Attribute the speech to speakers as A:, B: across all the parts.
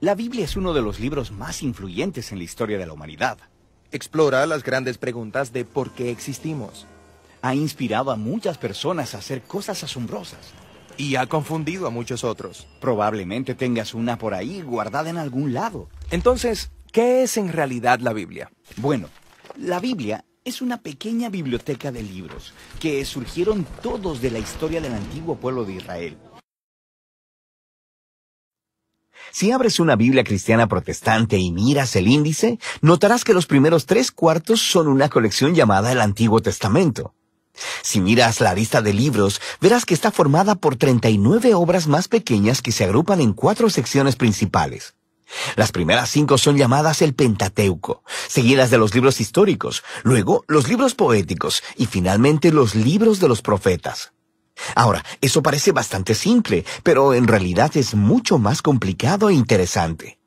A: La Biblia es uno de los libros más influyentes en la historia de la humanidad.
B: Explora las grandes preguntas de por qué existimos.
A: Ha inspirado a muchas personas a hacer cosas asombrosas.
B: Y ha confundido a muchos otros.
A: Probablemente tengas una por ahí guardada en algún lado.
B: Entonces, ¿qué es en realidad la Biblia?
A: Bueno, la Biblia es una pequeña biblioteca de libros que surgieron todos de la historia del antiguo pueblo de Israel. Si abres una Biblia cristiana protestante y miras el índice, notarás que los primeros 3/4 son una colección llamada el Antiguo Testamento. Si miras la lista de libros, verás que está formada por 39 obras más pequeñas que se agrupan en 4 secciones principales. Las primeras 5 son llamadas el Pentateuco, seguidas de los libros históricos, luego los libros poéticos y finalmente los libros de los profetas. Ahora, eso parece bastante simple, pero en realidad es mucho más complicado e interesante.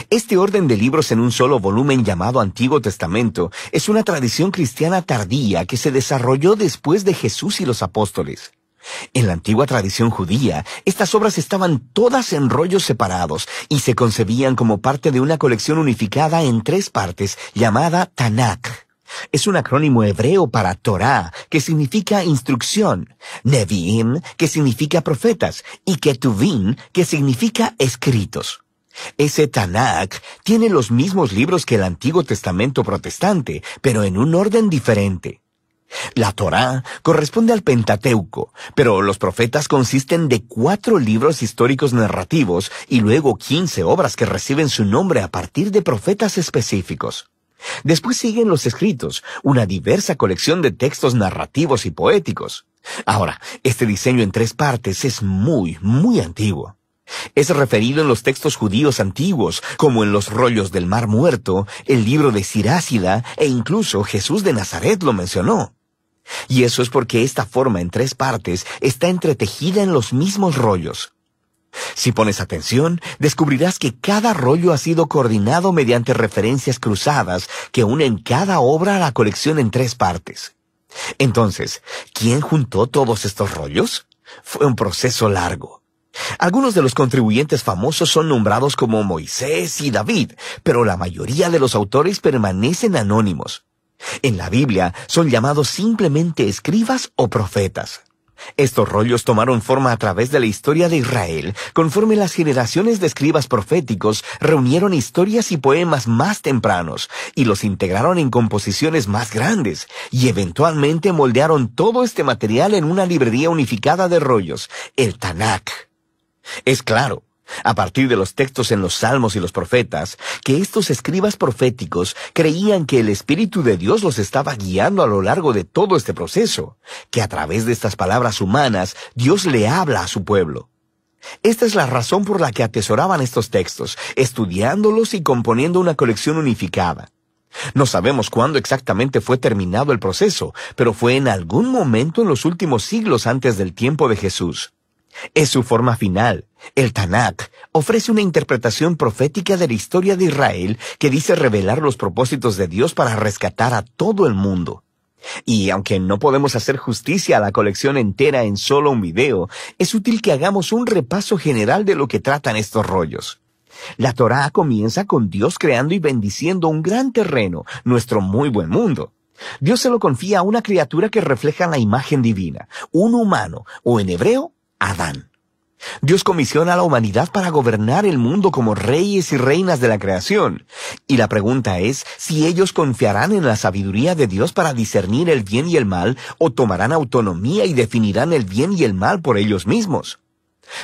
A: Este orden de libros en un solo volumen llamado Antiguo Testamento es una tradición cristiana tardía que se desarrolló después de Jesús y los apóstoles. En la antigua tradición judía, estas obras estaban todas en rollos separados y se concebían como parte de una colección unificada en 3 partes llamada Tanakh. Es un acrónimo hebreo para Torah, que significa instrucción, Nevi'im, que significa profetas, y Ketuvim, que significa escritos. Ese Tanakh tiene los mismos libros que el Antiguo Testamento protestante, pero en un orden diferente. La Torá corresponde al Pentateuco, pero los profetas consisten de 4 libros históricos narrativos y luego 15 obras que reciben su nombre a partir de profetas específicos. Después siguen los escritos, una diversa colección de textos narrativos y poéticos. Ahora, este diseño en 3 partes es muy antiguo. Es referido en los textos judíos antiguos, como en los rollos del Mar Muerto, el libro de Sirásida, e incluso Jesús de Nazaret lo mencionó. Y eso es porque esta forma en 3 partes está entretejida en los mismos rollos. Si pones atención, descubrirás que cada rollo ha sido coordinado mediante referencias cruzadas que unen cada obra a la colección en 3 partes. Entonces, ¿quién juntó todos estos rollos? Fue un proceso largo. Algunos de los contribuyentes famosos son nombrados como Moisés y David, pero la mayoría de los autores permanecen anónimos. En la Biblia son llamados simplemente escribas o profetas. Estos rollos tomaron forma a través de la historia de Israel, conforme las generaciones de escribas proféticos reunieron historias y poemas más tempranos, y los integraron en composiciones más grandes, y eventualmente moldearon todo este material en una librería unificada de rollos, el Tanakh. Es claro, a partir de los textos en los Salmos y los Profetas, que estos escribas proféticos creían que el Espíritu de Dios los estaba guiando a lo largo de todo este proceso, que a través de estas palabras humanas, Dios le habla a su pueblo. Esta es la razón por la que atesoraban estos textos, estudiándolos y componiendo una colección unificada. No sabemos cuándo exactamente fue terminado el proceso, pero fue en algún momento en los últimos siglos antes del tiempo de Jesús. Es su forma final. El Tanakh ofrece una interpretación profética de la historia de Israel que dice revelar los propósitos de Dios para rescatar a todo el mundo. Y aunque no podemos hacer justicia a la colección entera en solo un video, es útil que hagamos un repaso general de lo que tratan estos rollos. La Torá comienza con Dios creando y bendiciendo un gran terreno, nuestro muy buen mundo. Dios se lo confía a una criatura que refleja la imagen divina, un humano, o en hebreo, Adán. Dios comisiona a la humanidad para gobernar el mundo como reyes y reinas de la creación. Y la pregunta es si ellos confiarán en la sabiduría de Dios para discernir el bien y el mal, o tomarán autonomía y definirán el bien y el mal por ellos mismos.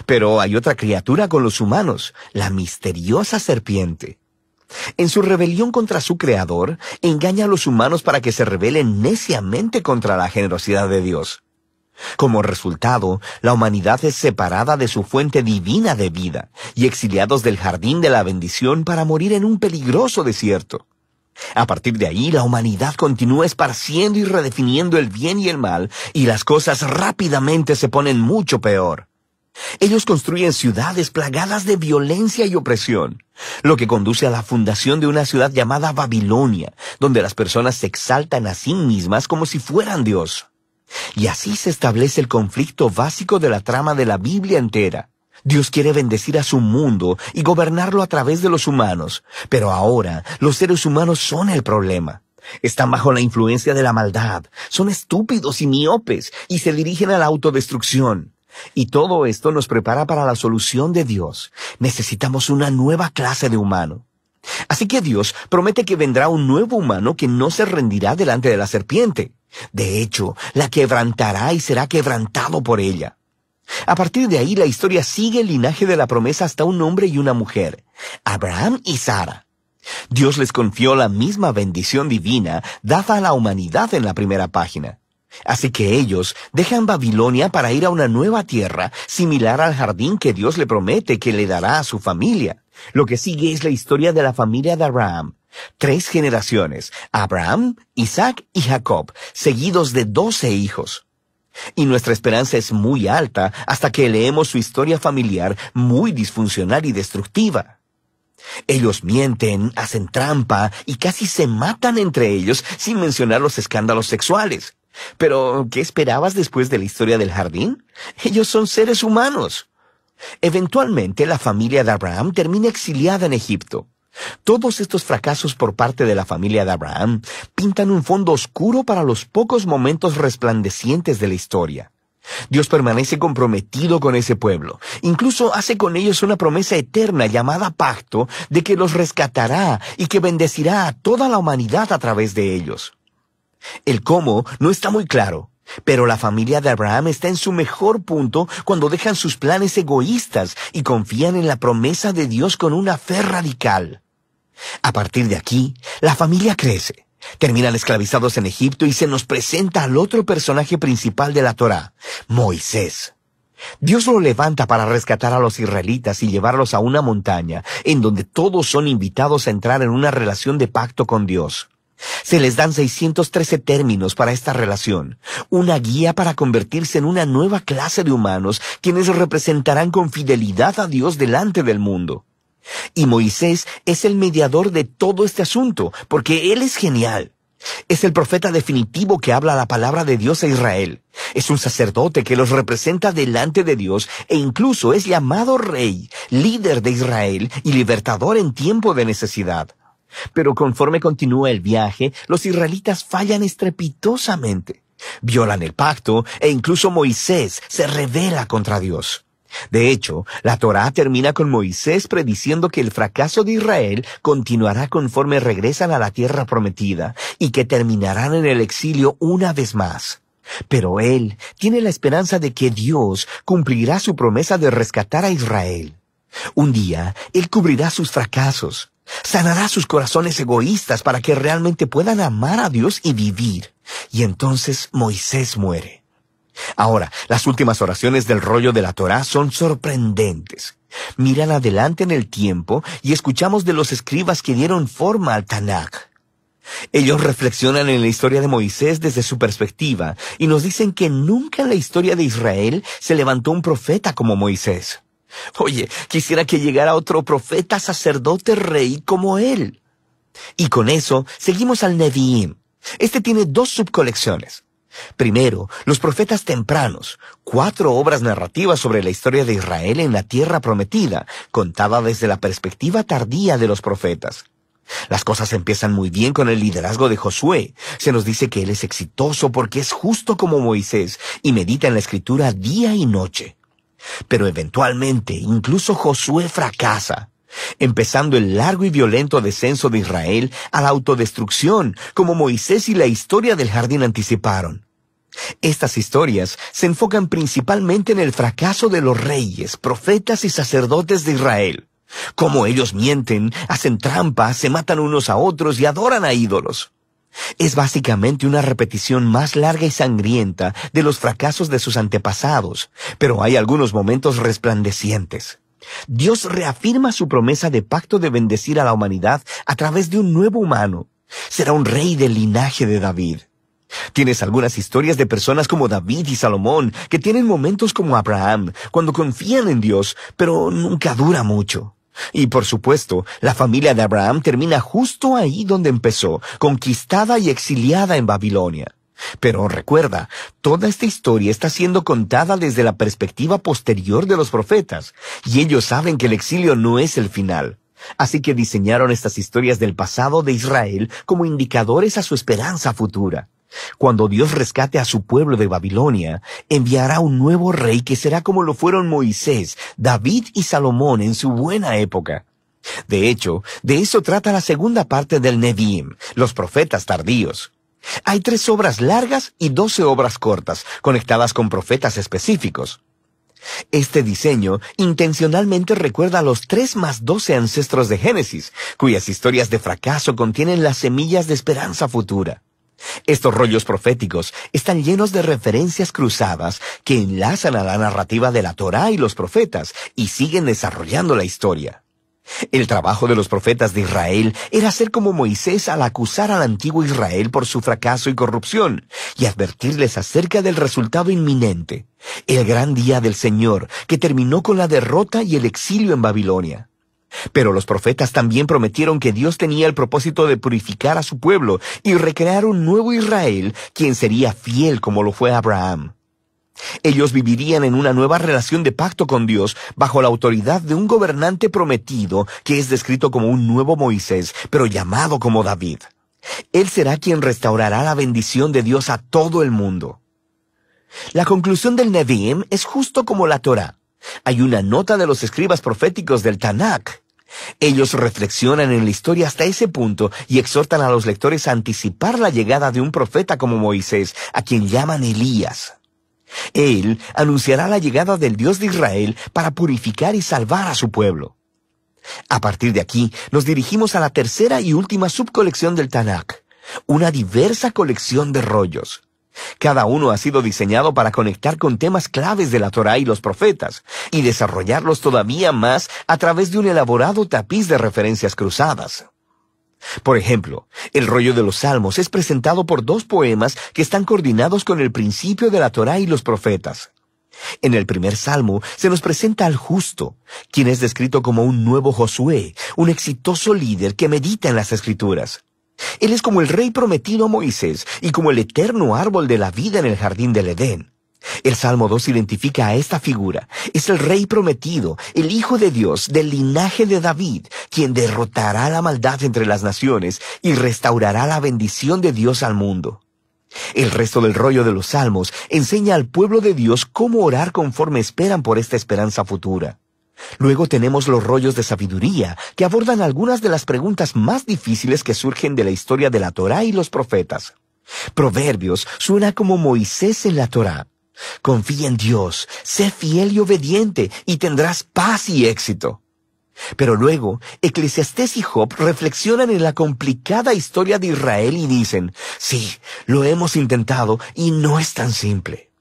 A: Pero hay otra criatura con los humanos, la misteriosa serpiente. En su rebelión contra su creador, engaña a los humanos para que se rebelen neciamente contra la generosidad de Dios. Como resultado, la humanidad es separada de su fuente divina de vida y exiliados del jardín de la bendición para morir en un peligroso desierto. A partir de ahí, la humanidad continúa esparciendo y redefiniendo el bien y el mal, y las cosas rápidamente se ponen mucho peor. Ellos construyen ciudades plagadas de violencia y opresión, lo que conduce a la fundación de una ciudad llamada Babilonia, donde las personas se exaltan a sí mismas como si fueran Dios. Y así se establece el conflicto básico de la trama de la Biblia entera. Dios quiere bendecir a su mundo y gobernarlo a través de los humanos, pero ahora los seres humanos son el problema. Están bajo la influencia de la maldad, son estúpidos y miopes y se dirigen a la autodestrucción. Y todo esto nos prepara para la solución de Dios. Necesitamos una nueva clase de humano. Así que Dios promete que vendrá un nuevo humano que no se rendirá delante de la serpiente. De hecho, la quebrantará y será quebrantado por ella. A partir de ahí, la historia sigue el linaje de la promesa hasta un hombre y una mujer, Abraham y Sara. Dios les confió la misma bendición divina dada a la humanidad en la primera página. Así que ellos dejan Babilonia para ir a una nueva tierra, similar al jardín que Dios le promete que le dará a su familia. Lo que sigue es la historia de la familia de Abraham. 3 generaciones, Abraham, Isaac y Jacob, seguidos de 12 hijos. Y nuestra esperanza es muy alta hasta que leemos su historia familiar muy disfuncional y destructiva. Ellos mienten, hacen trampa y casi se matan entre ellos sin mencionar los escándalos sexuales. Pero, ¿qué esperabas después de la historia del jardín? Ellos son seres humanos. Eventualmente, la familia de Abraham termina exiliada en Egipto. Todos estos fracasos por parte de la familia de Abraham pintan un fondo oscuro para los pocos momentos resplandecientes de la historia. Dios permanece comprometido con ese pueblo. Incluso hace con ellos una promesa eterna llamada pacto de que los rescatará y que bendecirá a toda la humanidad a través de ellos. El cómo no está muy claro, pero la familia de Abraham está en su mejor punto cuando dejan sus planes egoístas y confían en la promesa de Dios con una fe radical. A partir de aquí, la familia crece. Terminan esclavizados en Egipto y se nos presenta al otro personaje principal de la Torá, Moisés. Dios lo levanta para rescatar a los israelitas y llevarlos a una montaña en donde todos son invitados a entrar en una relación de pacto con Dios. Se les dan 613 términos para esta relación, una guía para convertirse en una nueva clase de humanos quienes representarán con fidelidad a Dios delante del mundo. Y Moisés es el mediador de todo este asunto, porque él es genial. Es el profeta definitivo que habla la palabra de Dios a Israel. Es un sacerdote que los representa delante de Dios e incluso es llamado rey, líder de Israel y libertador en tiempo de necesidad. Pero conforme continúa el viaje, los israelitas fallan estrepitosamente. Violan el pacto e incluso Moisés se rebela contra Dios. De hecho, la Torá termina con Moisés prediciendo que el fracaso de Israel continuará conforme regresan a la tierra prometida y que terminarán en el exilio una vez más. Pero él tiene la esperanza de que Dios cumplirá su promesa de rescatar a Israel. Un día, él cubrirá sus fracasos, sanará sus corazones egoístas para que realmente puedan amar a Dios y vivir. Y entonces Moisés muere. Ahora, las últimas oraciones del rollo de la Torá son sorprendentes. Miran adelante en el tiempo y escuchamos de los escribas que dieron forma al Tanaj. Ellos reflexionan en la historia de Moisés desde su perspectiva y nos dicen que nunca en la historia de Israel se levantó un profeta como Moisés. Oye, quisiera que llegara otro profeta, sacerdote, rey como él. Y con eso seguimos al Nevi'im. Este tiene 2 subcolecciones. Primero, los profetas tempranos, 4 obras narrativas sobre la historia de Israel en la tierra prometida, contada desde la perspectiva tardía de los profetas. Las cosas empiezan muy bien con el liderazgo de Josué. Se nos dice que él es exitoso porque es justo como Moisés y medita en la escritura día y noche. Pero eventualmente, incluso Josué fracasa, empezando el largo y violento descenso de Israel a la autodestrucción, como Moisés y la historia del jardín anticiparon. Estas historias se enfocan principalmente en el fracaso de los reyes, profetas y sacerdotes de Israel. Cómo ellos mienten, hacen trampas, se matan unos a otros y adoran a ídolos. Es básicamente una repetición más larga y sangrienta de los fracasos de sus antepasados, pero hay algunos momentos resplandecientes. Dios reafirma su promesa de pacto de bendecir a la humanidad a través de un nuevo humano. Será un rey del linaje de David. Tienes algunas historias de personas como David y Salomón que tienen momentos como Abraham, cuando confían en Dios, pero nunca dura mucho. Y por supuesto, la familia de Abraham termina justo ahí donde empezó, conquistada y exiliada en Babilonia. Pero recuerda, toda esta historia está siendo contada desde la perspectiva posterior de los profetas, y ellos saben que el exilio no es el final. Así que diseñaron estas historias del pasado de Israel como indicadores a su esperanza futura. Cuando Dios rescate a su pueblo de Babilonia, enviará un nuevo rey que será como lo fueron Moisés, David y Salomón en su buena época. De hecho, de eso trata la segunda parte del Neviim, los profetas tardíos. Hay 3 obras largas y 12 obras cortas, conectadas con profetas específicos. Este diseño intencionalmente recuerda a los 3 más 12 ancestros de Génesis, cuyas historias de fracaso contienen las semillas de esperanza futura. Estos rollos proféticos están llenos de referencias cruzadas que enlazan a la narrativa de la Torá y los profetas y siguen desarrollando la historia. El trabajo de los profetas de Israel era ser como Moisés al acusar al antiguo Israel por su fracaso y corrupción y advertirles acerca del resultado inminente, el gran día del Señor que terminó con la derrota y el exilio en Babilonia. Pero los profetas también prometieron que Dios tenía el propósito de purificar a su pueblo y recrear un nuevo Israel, quien sería fiel como lo fue Abraham. Ellos vivirían en una nueva relación de pacto con Dios bajo la autoridad de un gobernante prometido que es descrito como un nuevo Moisés, pero llamado como David. Él será quien restaurará la bendición de Dios a todo el mundo. La conclusión del Neviim es justo como la Torá. Hay una nota de los escribas proféticos del Tanakh. Ellos reflexionan en la historia hasta ese punto y exhortan a los lectores a anticipar la llegada de un profeta como Moisés, a quien llaman Elías. Él anunciará la llegada del Dios de Israel para purificar y salvar a su pueblo. A partir de aquí, nos dirigimos a la tercera y última subcolección del Tanakh, una diversa colección de rollos. Cada uno ha sido diseñado para conectar con temas claves de la Torá y los profetas, y desarrollarlos todavía más a través de un elaborado tapiz de referencias cruzadas. Por ejemplo, el rollo de los Salmos es presentado por 2 poemas que están coordinados con el principio de la Torá y los profetas. En el primer salmo se nos presenta al justo, quien es descrito como un nuevo Josué, un exitoso líder que medita en las Escrituras. Él es como el rey prometido a Moisés y como el eterno árbol de la vida en el jardín del Edén. El Salmo 2 identifica a esta figura. Es el rey prometido, el Hijo de Dios, del linaje de David, quien derrotará la maldad entre las naciones y restaurará la bendición de Dios al mundo. El resto del rollo de los Salmos enseña al pueblo de Dios cómo orar conforme esperan por esta esperanza futura. Luego tenemos los rollos de sabiduría, que abordan algunas de las preguntas más difíciles que surgen de la historia de la Torá y los profetas. Proverbios suena como Moisés en la Torá. Confía en Dios, sé fiel y obediente, y tendrás paz y éxito. Pero luego, Eclesiastés y Job reflexionan en la complicada historia de Israel y dicen, sí, lo hemos intentado y no es tan simple.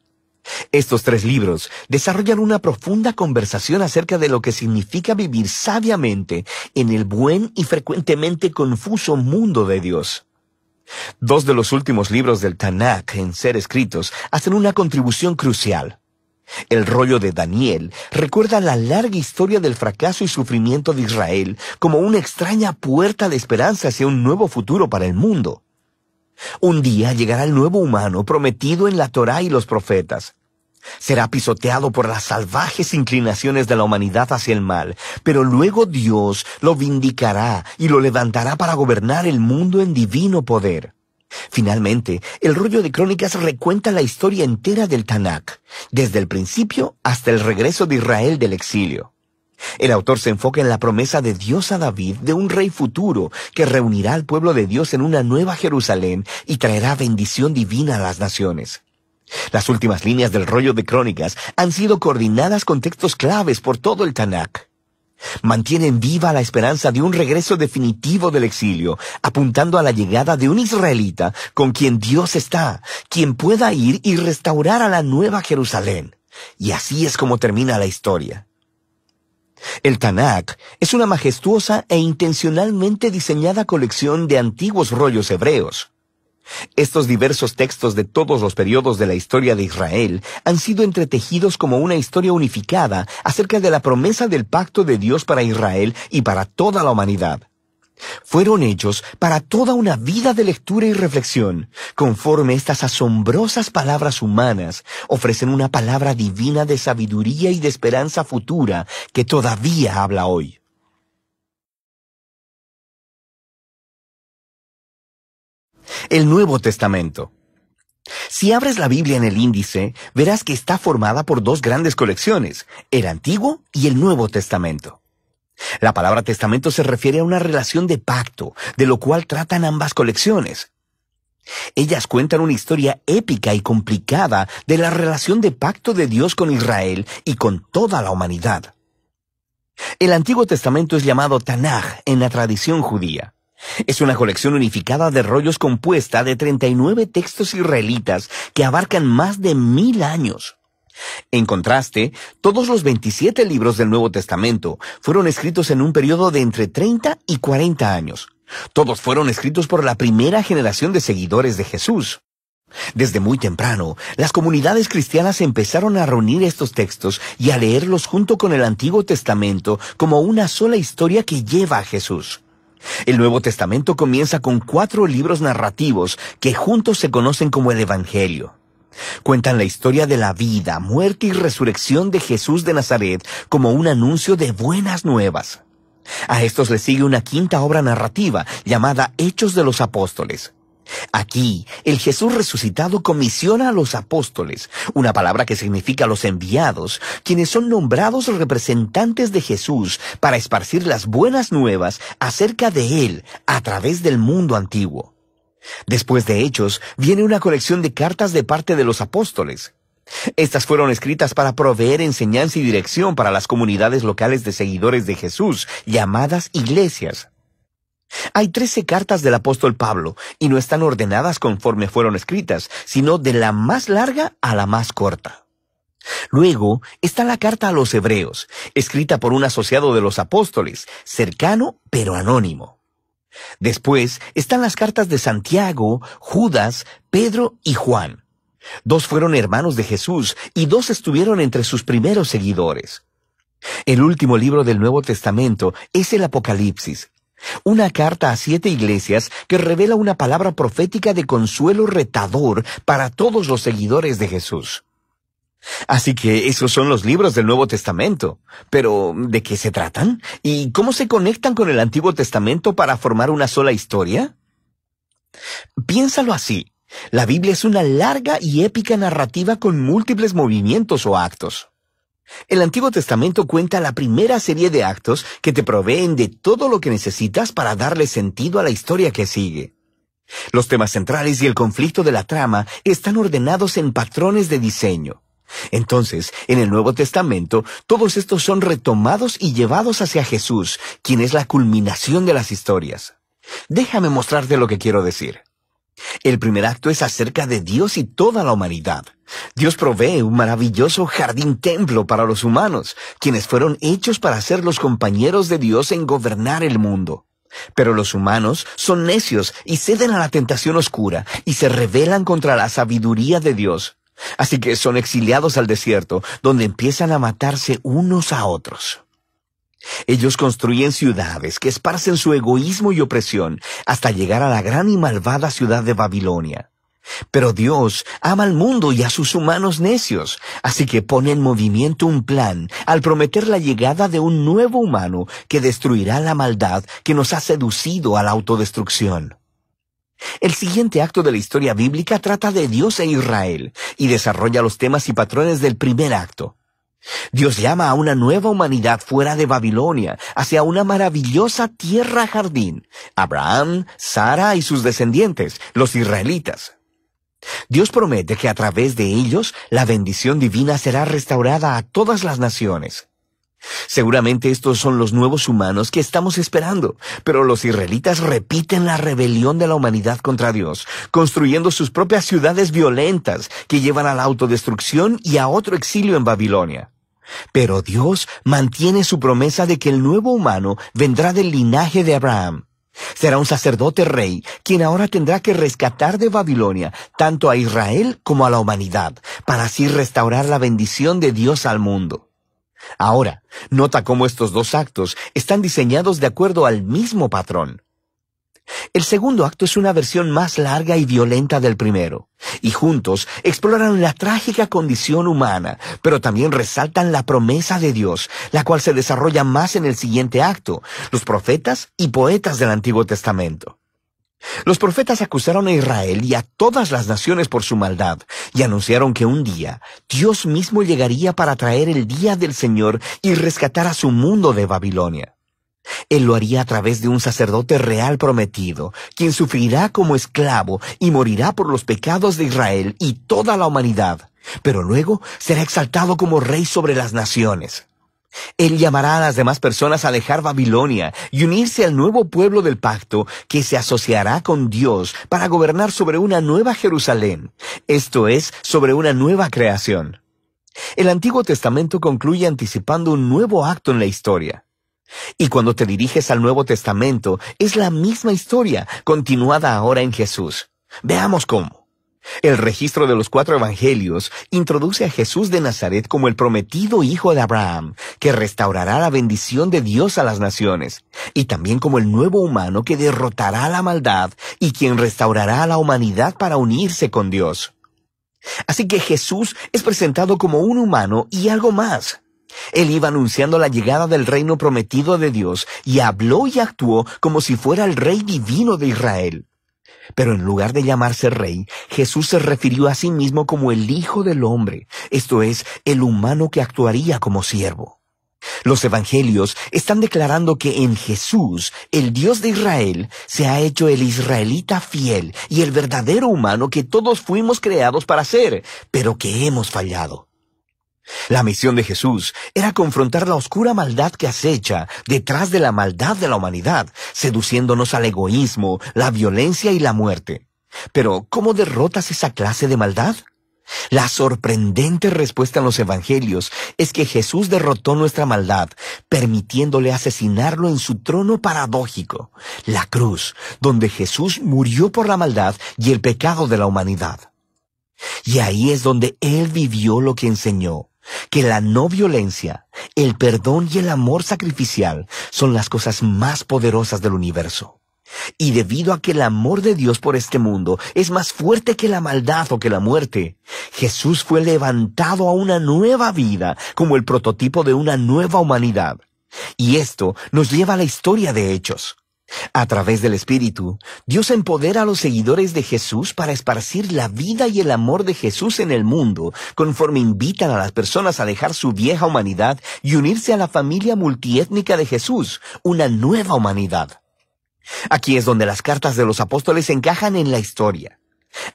A: Estos 3 libros desarrollan una profunda conversación acerca de lo que significa vivir sabiamente en el buen y frecuentemente confuso mundo de Dios. 2 de los últimos libros del Tanakh en ser escritos hacen una contribución crucial. El rollo de Daniel recuerda la larga historia del fracaso y sufrimiento de Israel como una extraña puerta de esperanza hacia un nuevo futuro para el mundo. Un día llegará el nuevo humano prometido en la Torá y los profetas. Será pisoteado por las salvajes inclinaciones de la humanidad hacia el mal, pero luego Dios lo vindicará y lo levantará para gobernar el mundo en divino poder. Finalmente, el rollo de Crónicas recuenta la historia entera del Tanakh, desde el principio hasta el regreso de Israel del exilio. El autor se enfoca en la promesa de Dios a David de un rey futuro que reunirá al pueblo de Dios en una nueva Jerusalén y traerá bendición divina a las naciones. Las últimas líneas del rollo de Crónicas han sido coordinadas con textos claves por todo el Tanakh. Mantienen viva la esperanza de un regreso definitivo del exilio, apuntando a la llegada de un israelita con quien Dios está, quien pueda ir y restaurar a la nueva Jerusalén. Y así es como termina la historia. El Tanakh es una majestuosa e intencionalmente diseñada colección de antiguos rollos hebreos. Estos diversos textos de todos los periodos de la historia de Israel han sido entretejidos como una historia unificada acerca de la promesa del pacto de Dios para Israel y para toda la humanidad. Fueron hechos para toda una vida de lectura y reflexión, conforme estas asombrosas palabras humanas ofrecen una palabra divina de sabiduría y de esperanza futura que todavía habla hoy. El Nuevo Testamento. Si abres la Biblia en el índice, verás que está formada por dos grandes colecciones, el Antiguo y el Nuevo Testamento. La palabra testamento se refiere a una relación de pacto, de lo cual tratan ambas colecciones. Ellas cuentan una historia épica y complicada de la relación de pacto de Dios con Israel y con toda la humanidad. El Antiguo Testamento es llamado Tanaj en la tradición judía. Es una colección unificada de rollos compuesta de 39 textos israelitas que abarcan más de 1000 años. En contraste, todos los 27 libros del Nuevo Testamento fueron escritos en un periodo de entre 30 y 40 años. Todos fueron escritos por la primera generación de seguidores de Jesús. Desde muy temprano, las comunidades cristianas empezaron a reunir estos textos y a leerlos junto con el Antiguo Testamento como una sola historia que lleva a Jesús. El Nuevo Testamento comienza con 4 libros narrativos que juntos se conocen como el Evangelio. Cuentan la historia de la vida, muerte y resurrección de Jesús de Nazaret como un anuncio de buenas nuevas. A estos le sigue una quinta obra narrativa llamada Hechos de los Apóstoles. Aquí, el Jesús resucitado comisiona a los apóstoles, una palabra que significa los enviados, quienes son nombrados representantes de Jesús para esparcir las buenas nuevas acerca de Él a través del mundo antiguo. Después de Hechos, viene una colección de cartas de parte de los apóstoles. Estas fueron escritas para proveer enseñanza y dirección para las comunidades locales de seguidores de Jesús, llamadas iglesias. Hay 13 cartas del apóstol Pablo, y no están ordenadas conforme fueron escritas, sino de la más larga a la más corta. Luego está la carta a los hebreos, escrita por un asociado de los apóstoles, cercano pero anónimo. Después están las cartas de Santiago, Judas, Pedro y Juan. 2 fueron hermanos de Jesús y 2 estuvieron entre sus primeros seguidores. El último libro del Nuevo Testamento es el Apocalipsis, una carta a 7 iglesias que revela una palabra profética de consuelo retador para todos los seguidores de Jesús. Así que esos son los libros del Nuevo Testamento. Pero, ¿de qué se tratan? ¿Y cómo se conectan con el Antiguo Testamento para formar una sola historia? Piénsalo así. La Biblia es una larga y épica narrativa con múltiples movimientos o actos. El Antiguo Testamento cuenta la primera serie de actos que te proveen de todo lo que necesitas para darle sentido a la historia que sigue. Los temas centrales y el conflicto de la trama están ordenados en patrones de diseño. Entonces, en el Nuevo Testamento, todos estos son retomados y llevados hacia Jesús, quien es la culminación de las historias. Déjame mostrarte lo que quiero decir. El primer acto es acerca de Dios y toda la humanidad. Dios provee un maravilloso jardín templo para los humanos, quienes fueron hechos para ser los compañeros de Dios en gobernar el mundo. Pero los humanos son necios y ceden a la tentación oscura y se rebelan contra la sabiduría de Dios. Así que son exiliados al desierto, donde empiezan a matarse unos a otros. Ellos construyen ciudades que esparcen su egoísmo y opresión hasta llegar a la gran y malvada ciudad de Babilonia. Pero Dios ama al mundo y a sus humanos necios, así que pone en movimiento un plan al prometer la llegada de un nuevo humano que destruirá la maldad que nos ha seducido a la autodestrucción. El siguiente acto de la historia bíblica trata de Dios e Israel y desarrolla los temas y patrones del primer acto. Dios llama a una nueva humanidad fuera de Babilonia, hacia una maravillosa tierra jardín, Abraham, Sara y sus descendientes, los israelitas. Dios promete que a través de ellos la bendición divina será restaurada a todas las naciones. Seguramente estos son los nuevos humanos que estamos esperando, pero los israelitas repiten la rebelión de la humanidad contra Dios, construyendo sus propias ciudades violentas que llevan a la autodestrucción y a otro exilio en Babilonia. Pero Dios mantiene su promesa de que el nuevo humano vendrá del linaje de Abraham. Será un sacerdote rey, quien ahora tendrá que rescatar de Babilonia tanto a Israel como a la humanidad, para así restaurar la bendición de Dios al mundo. Ahora, nota cómo estos dos actos están diseñados de acuerdo al mismo patrón. El segundo acto es una versión más larga y violenta del primero, y juntos exploran la trágica condición humana, pero también resaltan la promesa de Dios, la cual se desarrolla más en el siguiente acto, los profetas y poetas del Antiguo Testamento. Los profetas acusaron a Israel y a todas las naciones por su maldad, y anunciaron que un día Dios mismo llegaría para traer el día del Señor y rescatar a su mundo de Babilonia. Él lo haría a través de un sacerdote real prometido, quien sufrirá como esclavo y morirá por los pecados de Israel y toda la humanidad, pero luego será exaltado como rey sobre las naciones. Él llamará a las demás personas a dejar Babilonia y unirse al nuevo pueblo del pacto que se asociará con Dios para gobernar sobre una nueva Jerusalén, esto es, sobre una nueva creación. El Antiguo Testamento concluye anticipando un nuevo acto en la historia. Y cuando te diriges al Nuevo Testamento, es la misma historia, continuada ahora en Jesús. Veamos cómo. El registro de los 4 evangelios introduce a Jesús de Nazaret como el prometido hijo de Abraham, que restaurará la bendición de Dios a las naciones, y también como el nuevo humano que derrotará la maldad y quien restaurará a la humanidad para unirse con Dios. Así que Jesús es presentado como un humano y algo más. Él iba anunciando la llegada del reino prometido de Dios y habló y actuó como si fuera el rey divino de Israel. Pero en lugar de llamarse rey, Jesús se refirió a sí mismo como el Hijo del Hombre, esto es, el humano que actuaría como siervo. Los evangelios están declarando que en Jesús, el Dios de Israel, se ha hecho el israelita fiel y el verdadero humano que todos fuimos creados para ser, pero que hemos fallado. La misión de Jesús era confrontar la oscura maldad que acecha detrás de la maldad de la humanidad, seduciéndonos al egoísmo, la violencia y la muerte. Pero, ¿cómo derrotas esa clase de maldad? La sorprendente respuesta en los evangelios es que Jesús derrotó nuestra maldad, permitiéndole asesinarlo en su trono paradójico, la cruz, donde Jesús murió por la maldad y el pecado de la humanidad. Y ahí es donde Él vivió lo que enseñó, que la no violencia, el perdón y el amor sacrificial son las cosas más poderosas del universo. Y debido a que el amor de Dios por este mundo es más fuerte que la maldad o que la muerte, Jesús fue levantado a una nueva vida como el prototipo de una nueva humanidad. Y esto nos lleva a la historia de Hechos. A través del Espíritu, Dios empodera a los seguidores de Jesús para esparcir la vida y el amor de Jesús en el mundo, conforme invitan a las personas a dejar su vieja humanidad y unirse a la familia multiétnica de Jesús, una nueva humanidad. Aquí es donde las cartas de los apóstoles encajan en la historia.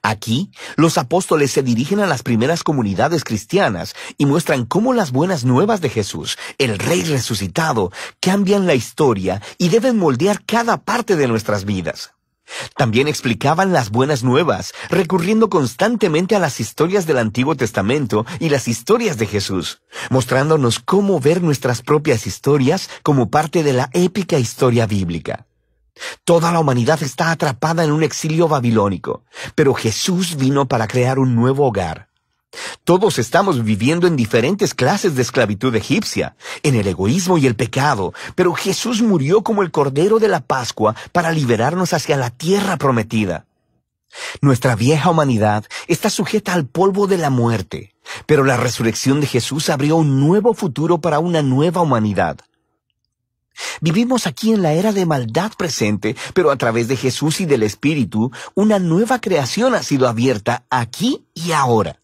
A: Aquí, los apóstoles se dirigen a las primeras comunidades cristianas y muestran cómo las buenas nuevas de Jesús, el Rey resucitado, cambian la historia y deben moldear cada parte de nuestras vidas. También explicaban las buenas nuevas, recurriendo constantemente a las historias del Antiguo Testamento y las historias de Jesús, mostrándonos cómo ver nuestras propias historias como parte de la épica historia bíblica. Toda la humanidad está atrapada en un exilio babilónico, pero Jesús vino para crear un nuevo hogar. Todos estamos viviendo en diferentes clases de esclavitud egipcia, en el egoísmo y el pecado, pero Jesús murió como el Cordero de la Pascua para liberarnos hacia la tierra prometida. Nuestra vieja humanidad está sujeta al polvo de la muerte, pero la resurrección de Jesús abrió un nuevo futuro para una nueva humanidad. Vivimos aquí en la era de maldad presente, pero a través de Jesús y del Espíritu, una nueva creación ha sido abierta aquí y ahora.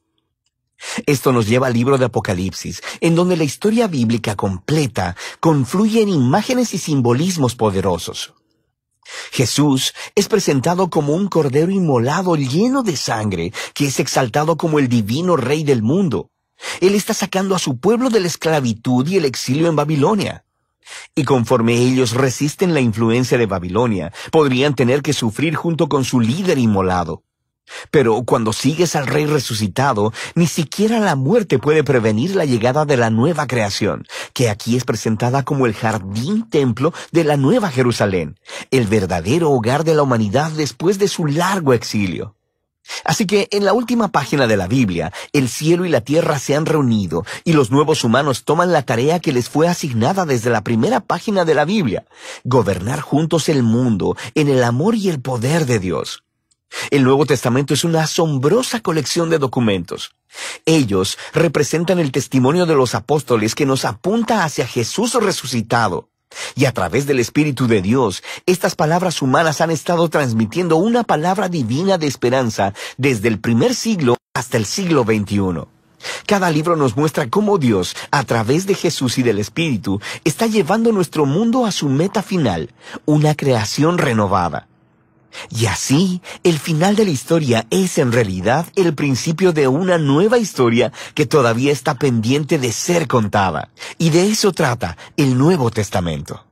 A: Esto nos lleva al libro de Apocalipsis, en donde la historia bíblica completa confluye en imágenes y simbolismos poderosos. Jesús es presentado como un cordero inmolado lleno de sangre, que es exaltado como el divino Rey del mundo. Él está sacando a su pueblo de la esclavitud y el exilio en Babilonia. Y conforme ellos resisten la influencia de Babilonia, podrían tener que sufrir junto con su líder inmolado. Pero cuando sigues al Rey resucitado, ni siquiera la muerte puede prevenir la llegada de la nueva creación, que aquí es presentada como el jardín templo de la Nueva Jerusalén, el verdadero hogar de la humanidad después de su largo exilio. Así que en la última página de la Biblia, el cielo y la tierra se han reunido y los nuevos humanos toman la tarea que les fue asignada desde la primera página de la Biblia: gobernar juntos el mundo en el amor y el poder de Dios. El Nuevo Testamento es una asombrosa colección de documentos. Ellos representan el testimonio de los apóstoles que nos apunta hacia Jesús resucitado. Y a través del Espíritu de Dios, estas palabras humanas han estado transmitiendo una palabra divina de esperanza desde el primer siglo hasta el siglo XXI. Cada libro nos muestra cómo Dios, a través de Jesús y del Espíritu, está llevando nuestro mundo a su meta final, una creación renovada. Y así, el final de la historia es en realidad el principio de una nueva historia que todavía está pendiente de ser contada. Y de eso trata el Nuevo Testamento.